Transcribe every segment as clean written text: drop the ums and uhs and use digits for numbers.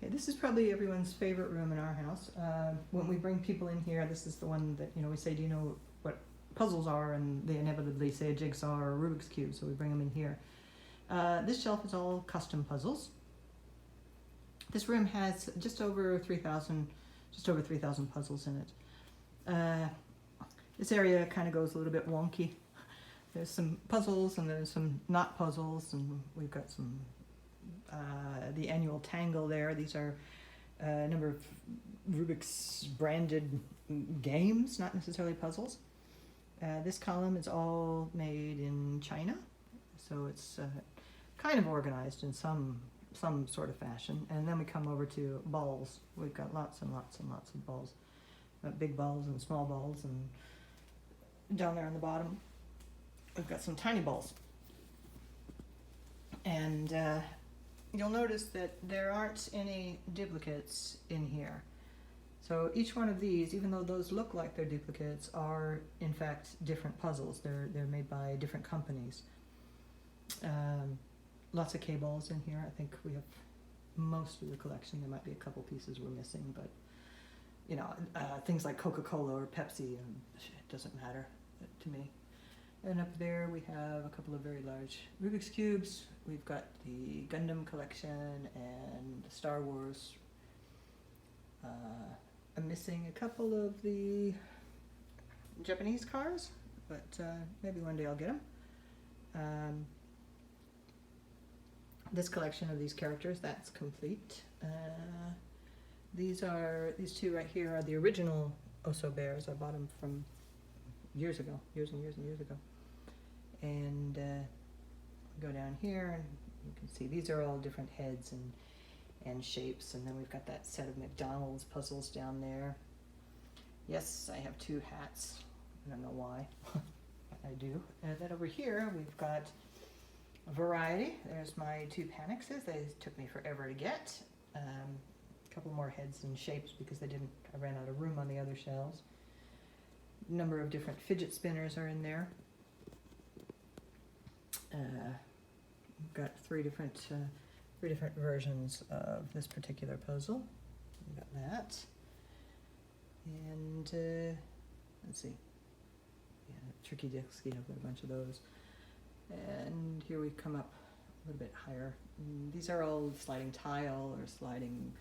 Okay, this is probably everyone's favorite room in our house. When we bring people in here, this is the one that, we say, do you know what puzzles are? And they inevitably say a jigsaw or a Rubik's Cube, so we bring them in here. This shelf is all custom puzzles. This room has just over 3,000 puzzles in it. This area kind of goes a little bit wonky. There's some puzzles and there's some not puzzles, and we've got some the annual Tangle there. These are a number of Rubik's branded games, not necessarily puzzles. This column is all made in China, so it's kind of organized in some sort of fashion. And then we come over to balls. We've got lots and lots and lots of balls, big balls and small balls, and down there on the bottom we've got some tiny balls. And you'll notice that there aren't any duplicates in here. So each one of these, even though those look like they're duplicates, are in fact different puzzles. They're made by different companies. Lots of K-balls in here. I think we have most of the collection. There might be a couple pieces we're missing, but things like Coca-Cola or Pepsi, it doesn't matter to me. And up there we have a couple of very large Rubik's Cubes. We've got the Gundam collection and the Star Wars. I'm missing a couple of the Japanese cars, but maybe one day I'll get them. This collection of these characters, that's complete. These two right here are the original Oso bears. I bought them from years and years ago. And go down here and you can see these are all different heads and shapes. And then we've got that set of McDonald's puzzles down there. Yes, I have two hats. I don't know why, but I do. And then over here we've got a variety. There's my two Panixes. They took me forever to get. A couple more heads and shapes because I ran out of room on the other shelves. Number of different fidget spinners are in there. We've got three different versions of this particular puzzle. We've got that, and let's see. Yeah, Tricky Dixie. I've got a bunch of those. And here we come up a little bit higher. These are all sliding tile or sliding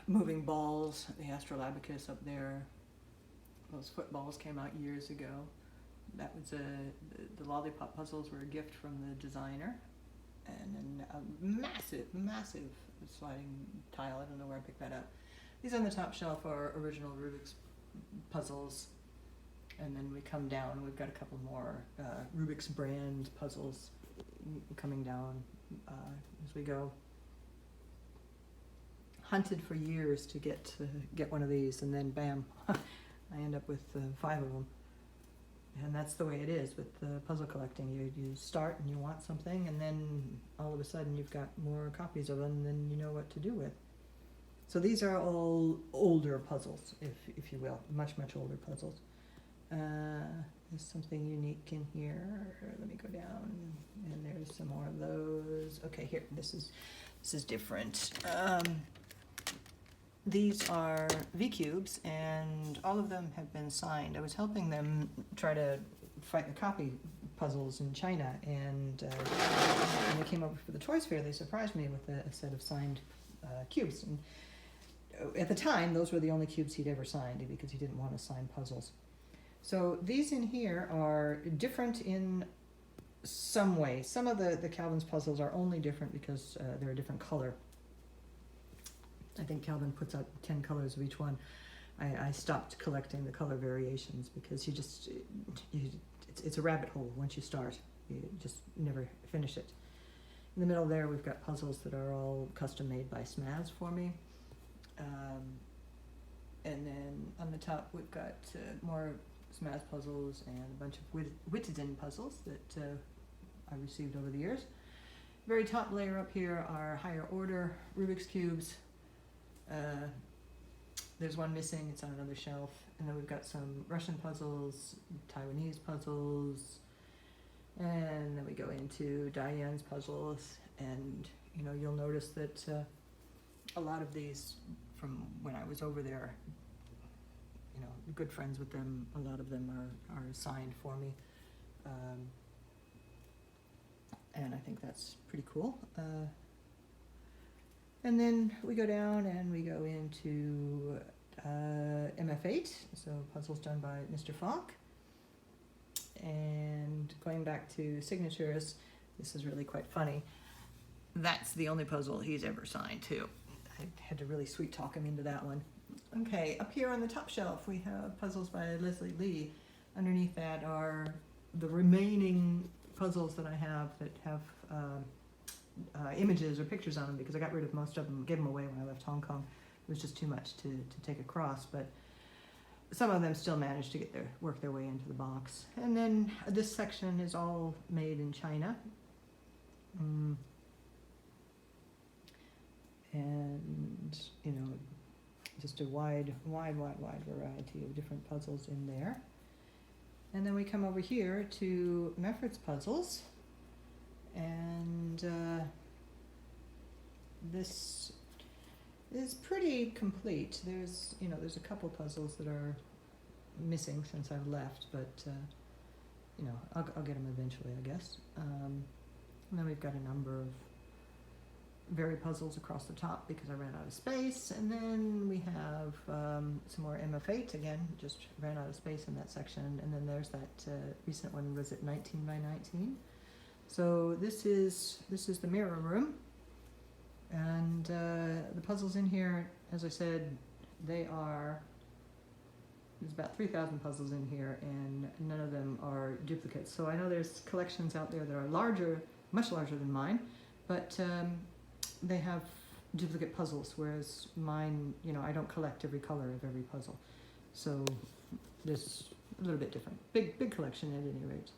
moving balls. The Astrolabicus up there. Those footballs came out years ago. That was the lollipop puzzles were a gift from the designer, and then a massive sliding tile. I don't know where I picked that up. These on the top shelf are original Rubik's puzzles, and then we come down. We've got a couple more Rubik's brand puzzles coming down as we go. Hunted for years to get one of these, and then bam, I end up with 5 of them. And that's the way it is with puzzle collecting. You start and you want something, and then all of a sudden you've got more copies of them than you know what to do with. So these are all older puzzles, if you will, much older puzzles. There's something unique in here. Let me go down, and there's some more of those. Okay, here, this is different. These are V-Cubes, and all of them have been signed. I was helping them try to fight the copy puzzles in China, and when they came over for the Toys Fair, they surprised me with a set of signed cubes. And at the time, those were the only cubes he'd ever signed because he didn't want to sign puzzles. So these in here are different in some way. Some of the Calvin's puzzles are only different because they're a different color. I think Calvin puts out 10 colors of each one. I stopped collecting the color variations because it's a rabbit hole once you start. You just never finish it. In the middle there, we've got puzzles that are all custom made by Smaz for me. And then on the top, we've got more Smaz puzzles and a bunch of Wittiden puzzles that I received over the years. Very top layer up here are higher order Rubik's Cubes. There's one missing, it's on another shelf. And then we've got some Russian puzzles, Taiwanese puzzles, and then we go into Diane's puzzles, and you know, you'll notice that a lot of these from when I was over there, you know, good friends with them, a lot of them are signed for me. And I think that's pretty cool. And then we go down and we go into MF8, so puzzles done by Mr. Falk. And going back to signatures, this is really quite funny. That's the only puzzle he's ever signed too. I had to really sweet talk him into that one. Okay, up here on the top shelf we have puzzles by Leslie Lee. Underneath that are the remaining puzzles that I have that have images or pictures on them, because I got rid of most of them, gave them away when I left Hong Kong. It was just too much to take across, but some of them still managed to work their way into the box. And then this section is all made in China. And, you know, just a wide variety of different puzzles in there. And then we come over here to Meffert's puzzles. And this is pretty complete. There's a couple puzzles that are missing since I've left, but you know, I'll get them eventually, I guess. And then we've got a number of very puzzles across the top because I ran out of space. And then we have some more MF8 again, just ran out of space in that section. And then there's that recent one, was it 19 by 19? So this is the mirror room, and the puzzles in here, as I said, there's about 3,000 puzzles in here, and none of them are duplicates. So I know there's collections out there that are larger, much larger than mine, but they have duplicate puzzles, whereas mine, you know, I don't collect every color of every puzzle. So this is a little bit different. Big collection at any rate.